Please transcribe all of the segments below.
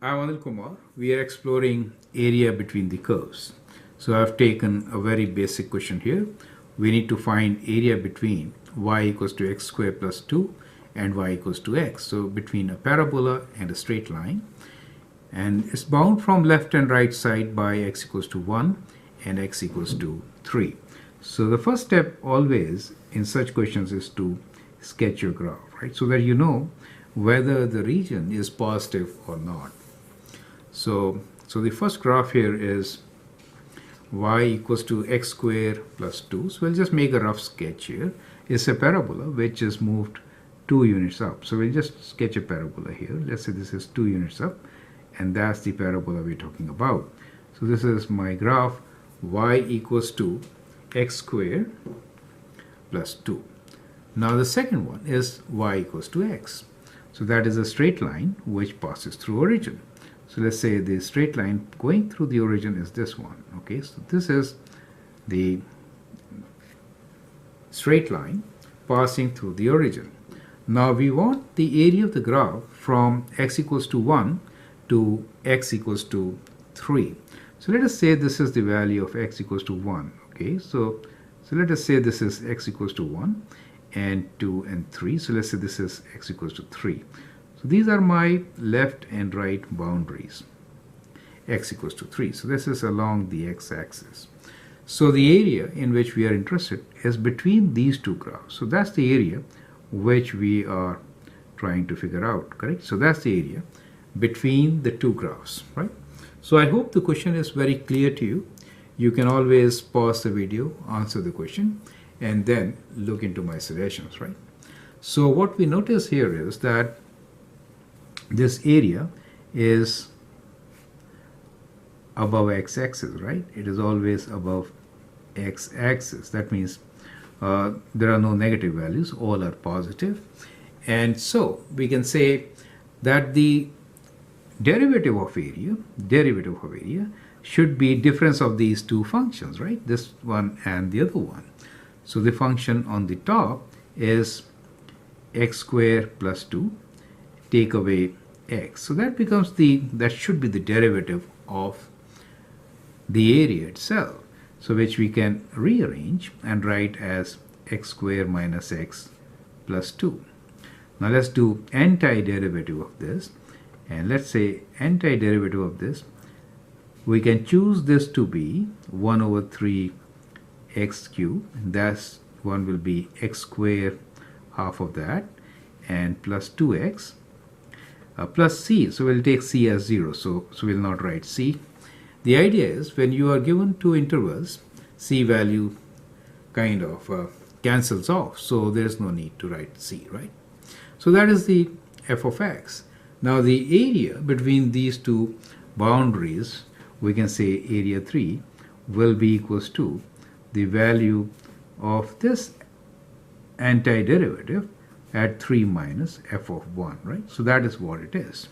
I'm Anil Kumar. We are exploring area between the curves. So I've taken a very basic question here. We need to find area between y equals to x squared plus 2 and y equals to x. So between a parabola and a straight line. And it's bound from left and right side by x equals to 1 and x equals to 3. So the first step always in such questions is to sketch your graph, right? So that you know whether the region is positive or not. So the first graph here is y equals to x squared plus 2. So we'll just make a rough sketch here. It's a parabola which is moved 2 units up. So we'll just sketch a parabola here. Let's say this is 2 units up, and that's the parabola we're talking about. So this is my graph y equals to x squared plus 2. Now the second one is y equals to x. So that is a straight line which passes through origin. So let's say the straight line going through the origin is this one. Okay, so this is the straight line passing through the origin. Now we want the area of the graph from x equals to 1 to x equals to 3. So let us say this is the value of x equals to 1. Okay, so let us say this is x equals to 1 and 2 and 3. So let's say this is x equals to 3. So these are my left and right boundaries, x equals to 3. So this is along the x-axis. So the area in which we are interested is between these two graphs. So that's the area which we are trying to figure out, correct? So that's the area between the two graphs, right? So I hope the question is very clear to you. You can always pause the video, answer the question, and then look into my suggestions, right? So what we notice here is that this area is above x-axis, right? It is always above x-axis. That means there are no negative values, all are positive. And so we can say that the derivative of area should be difference of these two functions, right? This one and the other one. So the function on the top is x squared plus 2, take away x. So that becomes that should be the derivative of the area itself. So which we can rearrange and write as x squared minus x plus 2. Now let's do antiderivative of this. And let's say antiderivative of this, we can choose this to be 1 over 3 x cubed. That's one will be x squared, half of that, and plus 2x. Plus c, so we'll take c as 0, so we'll not write c. The idea is when you are given two intervals, c value kind of cancels off, so there's no need to write c, right? So that is the f of x. Now the area between these two boundaries, we can say area 3 will be equals to the value of this antiderivative at 3 minus f of 1, right? So that is what it is.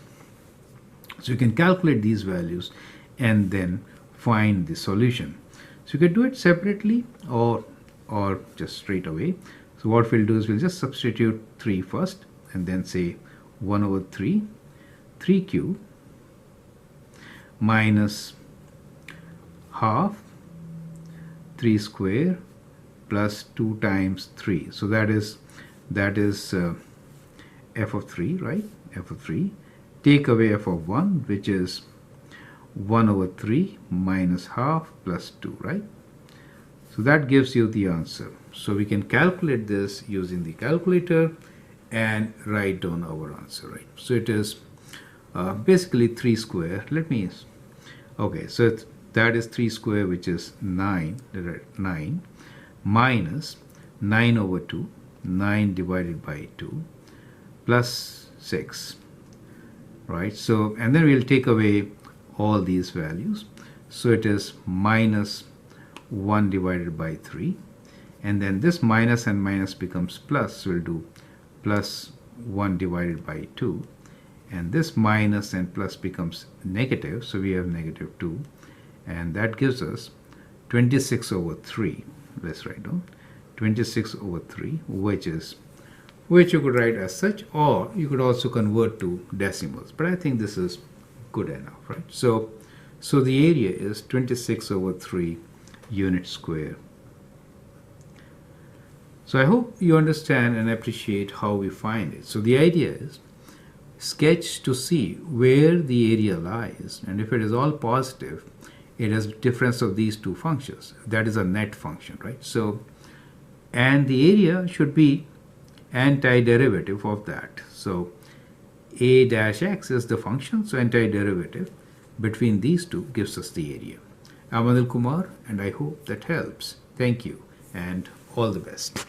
So you can calculate these values and then find the solution. So you can do it separately or just straight away. So what we'll do is we'll just substitute 3 first and then say 1 over 3 cubed minus half 3 square plus 2 times 3. So that is f of 3, right? F of 3. Take away f of 1, which is 1 over 3 minus half plus 2, right? So that gives you the answer. So we can calculate this using the calculator and write down our answer, right? So it is basically 3 square. So that is 3 square, which is 9 minus 9 over 2. 9 divided by 2 plus 6, right? So and then we'll take away all these values, so it is minus 1 divided by 3, and then this minus and minus becomes plus, so we'll do plus 1 divided by 2, and this minus and plus becomes negative, so we have negative 2, and that gives us 26 over 3. Let's write down 26 over 3, which you could write as such, or you could also convert to decimals, but I think this is good enough, right? So the area is 26 over 3 units square. So I hope you understand and appreciate how we find it. So the idea is sketch to see where the area lies, and if it is all positive, it has difference of these two functions. That is a net function, right? So, and the area should be antiderivative of that. So a dash x is the function, so antiderivative between these two gives us the area. I'm Anil Kumar, and I hope that helps. Thank you, and all the best.